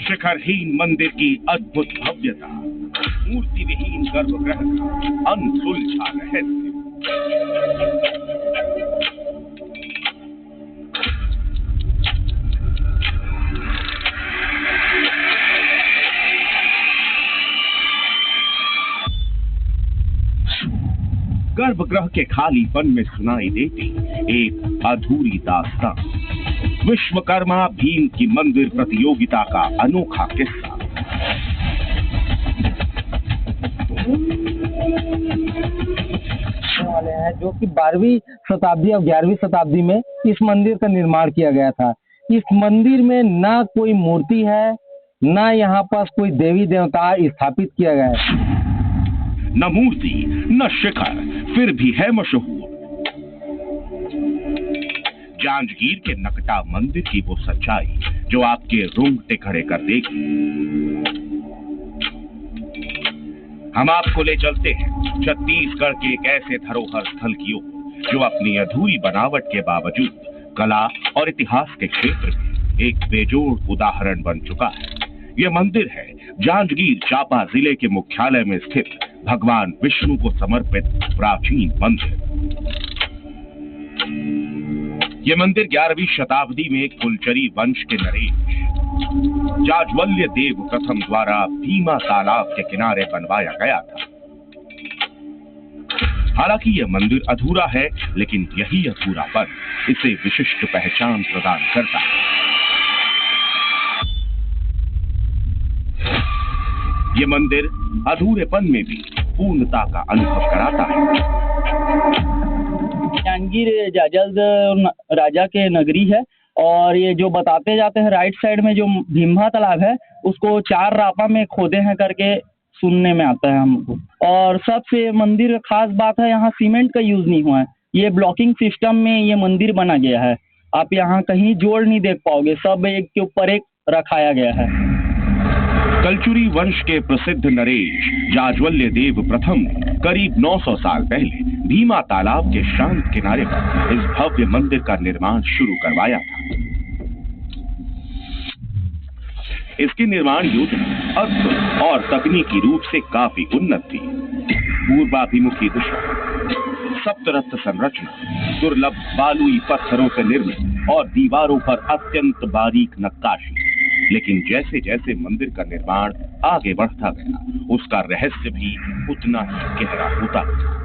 शिखरहीन मंदिर की अद्भुत भव्यता, मूर्ति विहीन गर्भगृह का अनसुलझा रहस्य। गर्भगृह के खालीपन में सुनाई देती एक अधूरी दास्तान, विश्वकर्मा भीम की मंदिर प्रतियोगिता का अनोखा किस्सा। वाले हैं जो कि 12वीं शताब्दी और 11वीं शताब्दी में इस मंदिर का निर्माण किया गया था। इस मंदिर में ना कोई मूर्ति है, ना यहाँ पास कोई देवी देवता स्थापित किया गया है। न मूर्ति न शिखर, फिर भी है मशहूर। जांजगीर के नकटा मंदिर की वो सच्चाई जो आपके रोंगटे खड़े कर देगी। हम आपको ले चलते हैं छत्तीसगढ़ के एक ऐसे धरोहर स्थल की ओर जो अपनी अधूरी बनावट के बावजूद कला और इतिहास के क्षेत्र में एक बेजोड़ उदाहरण बन चुका है। यह मंदिर है जांजगीर चांपा जिले के मुख्यालय में स्थित भगवान विष्णु को समर्पित प्राचीन मंदिर। यह मंदिर 11वीं शताब्दी में कुलचरी वंश के नरेश जाज्वल्य देव प्रथम द्वारा भीमा तालाब के किनारे बनवाया गया था। हालांकि यह मंदिर अधूरा है, लेकिन यही अधूरापन इसे विशिष्ट पहचान प्रदान करता है। यह मंदिर अधूरेपन में भी पूर्णता का अनुभव कराता है। जांजगीर जाजल्द राजा के नगरी है और ये जो बताते जाते हैं राइट साइड में जो भीमा तालाब है उसको 4 रापा में खोदे हैं करके सुनने में आता है हमको। और सबसे मंदिर खास बात है यहाँ सीमेंट का यूज नहीं हुआ है, ये ब्लॉकिंग सिस्टम में ये मंदिर बना गया है। आप यहाँ कहीं जोड़ नहीं देख पाओगे, सब एक के ऊपर एक रखाया गया है। कलचुरी वंश के प्रसिद्ध नरेश जाज्वल्य देव प्रथम ने करीब 900 साल पहले भीमा तालाब के शांत किनारे पर इस भव्य मंदिर का निर्माण शुरू करवाया था। इसकी निर्माण योजना अद्भुत और तकनीकी रूप से काफी उन्नत थी। पूर्वाभिमुखी दिशा, सप्तरत्न संरचना, दुर्लभ बालुई पत्थरों से निर्मित और दीवारों पर अत्यंत बारीक नक्काशी। लेकिन जैसे जैसे मंदिर का निर्माण आगे बढ़ता गया, उसका रहस्य भी उतना ही गहरा होता गया।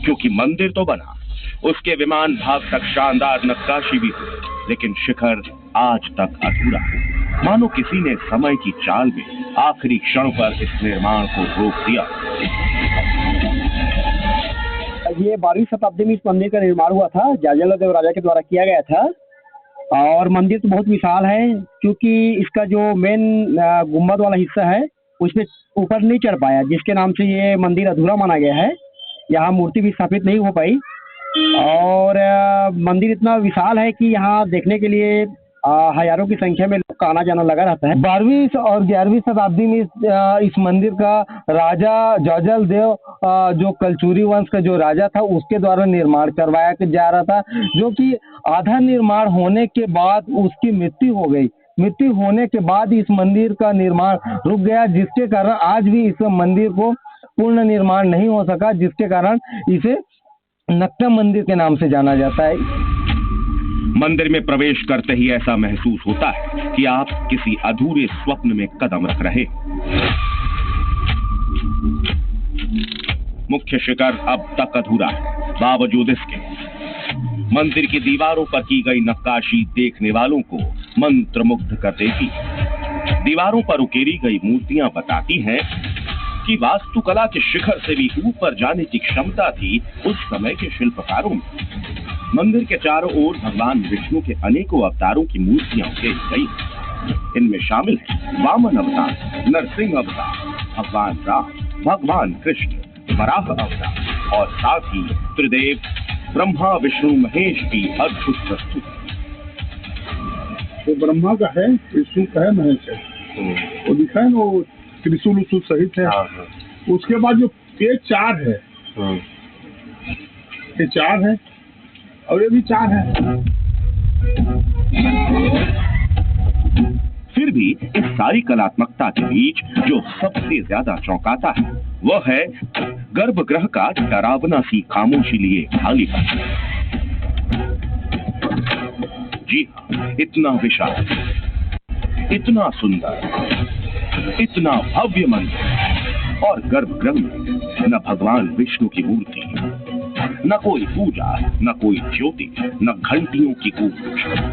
क्योंकि मंदिर तो बना, उसके विमान भाग तक शानदार नक्काशी भी हुई, लेकिन शिखर आज तक अधूरा है। मानो किसी ने समय की चाल में आखिरी क्षण पर इस निर्माण को रोक दिया। ये 12वीं शताब्दी में इस मंदिर का निर्माण हुआ था, जाज्वल्य देव राजा के द्वारा किया गया था। और मंदिर तो बहुत विशाल है, क्योंकि इसका जो मेन गुम्बद वाला हिस्सा है उसमें ऊपर नहीं चढ़ पाया, जिसके नाम से ये मंदिर अधूरा माना गया है। यहाँ मूर्ति भी स्थापित नहीं हो पाई और मंदिर इतना विशाल है कि यहाँ देखने के लिए हजारों की संख्या में लोग का आना जाना लगा रहता है। 12वीं और 11वीं शताब्दी में इस मंदिर का राजा जाज्वल्य देव जो कलचुरी वंश का जो राजा था उसके द्वारा निर्माण करवाया जा रहा था, जो कि आधा निर्माण होने के बाद उसकी मृत्यु हो गई। मृत्यु होने के बाद इस मंदिर का निर्माण रुक गया, जिसके कारण आज भी इस मंदिर को पूर्ण निर्माण नहीं हो सका, जिसके कारण इसे नकटा मंदिर के नाम से जाना जाता है। मंदिर में प्रवेश करते ही ऐसा महसूस होता है कि आप किसी अधूरे स्वप्न में कदम रख रहे। मुख्य शिखर अब तक अधूरा है, बावजूद इसके मंदिर की दीवारों पर की गई नक्काशी देखने वालों को मंत्रमुग्ध कर देती। दीवारों पर उकेरी गई मूर्तियां बताती हैं कि वास्तुकला के शिखर से भी ऊपर जाने की क्षमता थी उस समय के शिल्पकारों में। मंदिर के चारों ओर भगवान विष्णु के अनेकों अवतारों की मूर्तियां उकेरी गई। इनमें शामिल हैं वामन अवतार, नरसिंह अवतार, भगवान राम, भगवान कृष्ण, वराह अवतार और साथ ही त्रिदेव ब्रह्मा विष्णु महेश की अद्भुत प्रस्तुति। तो ब्रह्मा का है, विष्णु का है, महेश है, वो दिखा है वो त्रिशूल सहित है। उसके बाद जो ये 4 है, ये 4 है और ये भी 4 है। फिर भी इस सारी कलात्मकता के बीच जो सबसे ज्यादा चौंकाता है वह है गर्भगृह का डरावना सी खामोशी लिए खालीपन। जी हाँ, इतना विशाल, इतना सुंदर, इतना भव्य मंदिर और गर्भगृह में न भगवान विष्णु की मूर्ति, न कोई पूजा, न कोई ज्योति, न घंटियों की गूंज,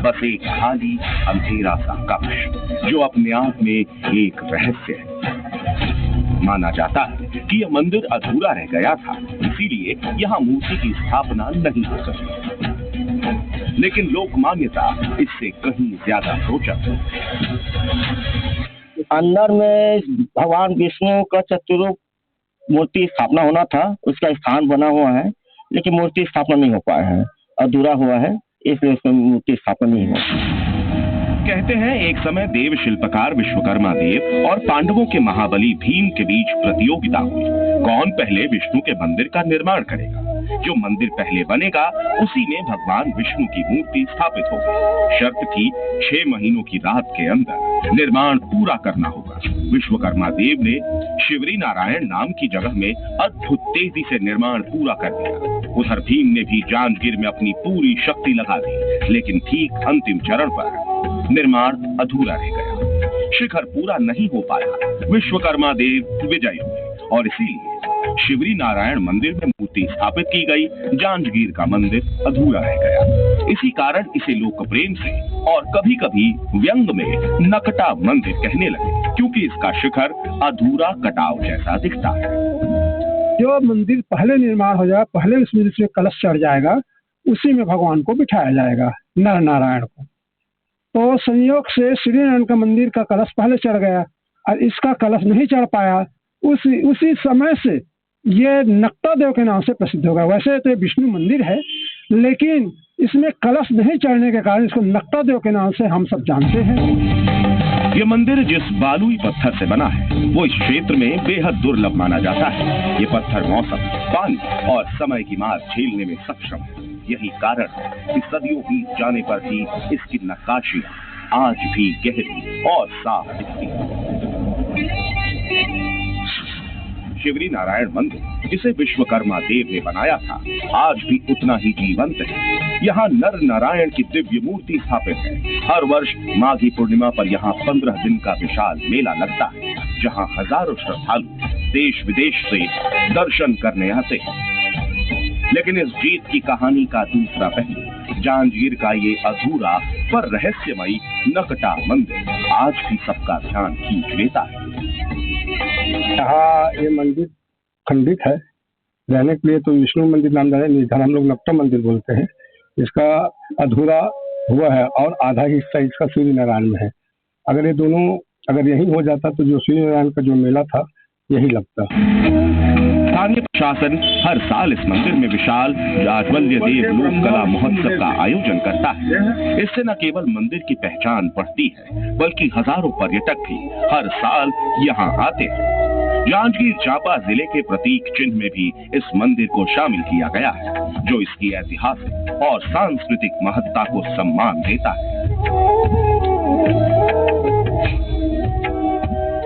बस एक खाली अंधेरा सा कक्ष जो अपने आप में एक रहस्य है। माना जाता है कि यह मंदिर अधूरा रह गया था, इसीलिए यहाँ मूर्ति की स्थापना नहीं हो सकी। लेकिन लोक मान्यता इससे कहीं ज्यादा रोचक है। अंदर में भगवान विष्णु का चतुर्मुख मूर्ति स्थापना होना था, उसका स्थान बना हुआ है, लेकिन मूर्ति स्थापना नहीं हो पाया है, अधूरा हुआ है, इसलिए उसमें मूर्ति स्थापना नहीं हो। कहते हैं एक समय देव शिल्पकार विश्वकर्मा देव और पांडवों के महाबली भीम के बीच प्रतियोगिता हुई। कौन पहले विष्णु के मंदिर का निर्माण करेगा। जो मंदिर पहले बनेगा उसी में भगवान विष्णु की मूर्ति स्थापित होगी। शर्त थी 6 महीनों की रात के अंदर निर्माण पूरा करना होगा। विश्वकर्मा देव ने शिवरी नारायण नाम की जगह में अद्भुत तेजी से निर्माण पूरा कर दिया। उधर भीम ने भी जांजगीर में अपनी पूरी शक्ति लगा दी, लेकिन ठीक अंतिम चरण पर निर्माण अधूरा रह गया। शिखर पूरा नहीं हो पाया। विश्वकर्मा देव विजयी हुए और इसीलिए शिवरी नारायण मंदिर में मूर्ति स्थापित की गई। जांजगीर का मंदिर अधूरा रह गया। इसी कारण इसे लोक प्रेम से और कभी कभी व्यंग में नकटा मंदिर कहने लगे, क्योंकि इसका शिखर अधूरा कटाव जैसा दिखता है। जो मंदिर पहले निर्माण हो जाए, पहले उसमें जिसमें कलश चढ़ जाएगा, उसी में भगवान को बिठाया जाएगा, नर नारायण को। तो संयोग से श्री नारायण का मंदिर का कलश पहले चढ़ गया और इसका कलश नहीं चढ़ पाया। उसी समय से ये नक्टा देव के नाम से प्रसिद्ध होगा। वैसे तो विष्णु मंदिर है, लेकिन इसमें कलश नहीं चढ़ने के कारण इसको नक्टा देव के नाम से हम सब जानते हैं। ये मंदिर जिस बालुई पत्थर से बना है वो इस क्षेत्र में बेहद दुर्लभ माना जाता है। ये पत्थर मौसम, पानी और समय की मार झेलने में सक्षम है। यही कारण है कि सदियों बीत जाने पर भी इसकी नक्काशी आज भी गहरी और साफ दिखती है। शिवरी नारायण मंदिर जिसे विश्वकर्मा देव ने बनाया था, आज भी उतना ही जीवंत है। यहाँ नर नारायण की दिव्य मूर्ति स्थापित है। हर वर्ष माघी पूर्णिमा पर यहाँ 15 दिन का विशाल मेला लगता है, जहाँ हजारों श्रद्धालु देश विदेश से दर्शन करने आते हैं। लेकिन इस जीत की कहानी का दूसरा पहलू, जांजगीर का ये अधूरा पर रहस्यमयी नकटा मंदिर आज भी सबका ध्यान खींच लेता है। यहाँ ये मंदिर खंडित है, रहने के लिए तो विष्णु मंदिर नाम निर्धारण हम लोग नकटा मंदिर बोलते हैं। इसका अधूरा हुआ है और आधा हिस्सा इसका सूर्य नारायण में है। अगर ये दोनों अगर यही हो जाता तो जो सूर्य नारायण का जो मेला था यही लगता। स्थानीय प्रशासन हर साल इस मंदिर में विशाल जाज्वल्य देव लोक कला महोत्सव का आयोजन करता है। इससे न केवल मंदिर की पहचान बढ़ती है, बल्कि हजारों पर्यटक भी हर साल यहाँ आते हैं। जांजगीर चांपा जिले के प्रतीक चिन्ह में भी इस मंदिर को शामिल किया गया है, जो इसकी ऐतिहासिक और सांस्कृतिक महत्ता को सम्मान देता है।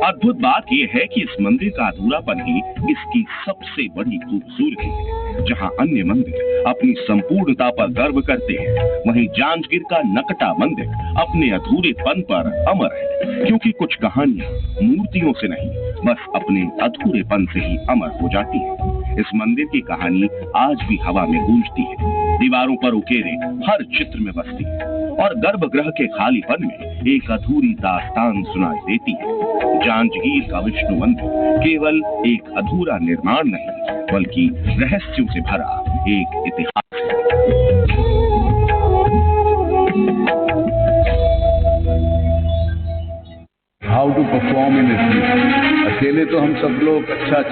अद्भुत बात यह है कि इस मंदिर का अधूरापन ही इसकी सबसे बड़ी खूबसूरती है। जहां अन्य मंदिर अपनी संपूर्णता पर गर्व करते हैं, वहीं जांजगीर का नकटा मंदिर अपने अधूरेपन पर अमर है, क्योंकि कुछ कहानियां मूर्तियों से नहीं, बस अपने अधूरेपन से ही अमर हो जाती है। इस मंदिर की कहानी आज भी हवा में गूंजती है, दीवारों पर उकेरे हर चित्र में बसती है और गर्भगृह के खालीपन में एक अधूरी दास्तान सुनाई देती है। जांजगीर का विष्णु मंदिर केवल एक अधूरा निर्माण नहीं, बल्कि रहस्यों से भरा एक इतिहास है। How to perform in it. अकेले तो हम सब लोग अच्छा